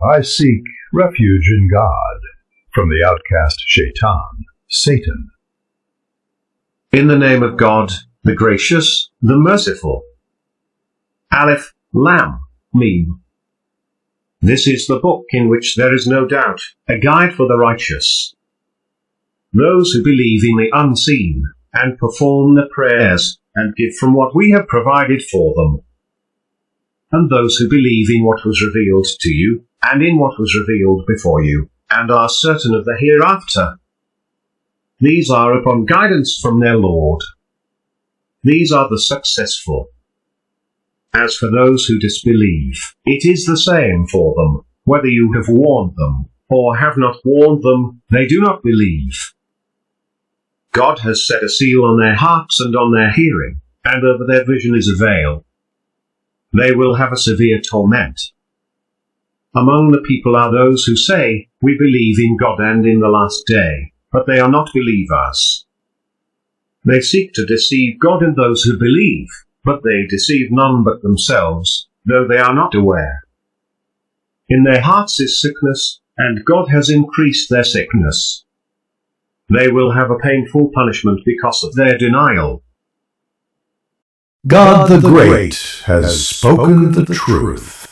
I seek refuge in God from the outcast Shaitan, Satan. In the name of God, the gracious, the merciful. Alif Laam Meem. This is the book in which there is no doubt, a guide for the righteous. Those who believe in the unseen, and perform the prayers, and give from what we have provided for them. And those who believe in what was revealed to you, and in what was revealed before you, and are certain of the hereafter. These are upon guidance from their Lord. These are the successful. As for those who disbelieve, it is the same for them, whether you have warned them, or have not warned them, they do not believe. God has set a seal on their hearts and on their hearing, and over their vision is a veil. They will have a severe torment. Among the people are those who say, we believe in God and in the last day, but they are not believers. They seek to deceive God and those who believe, but they deceive none but themselves, though they are not aware. In their hearts is sickness, and God has increased their sickness. They will have a painful punishment because of their denial. God the Great has spoken the truth.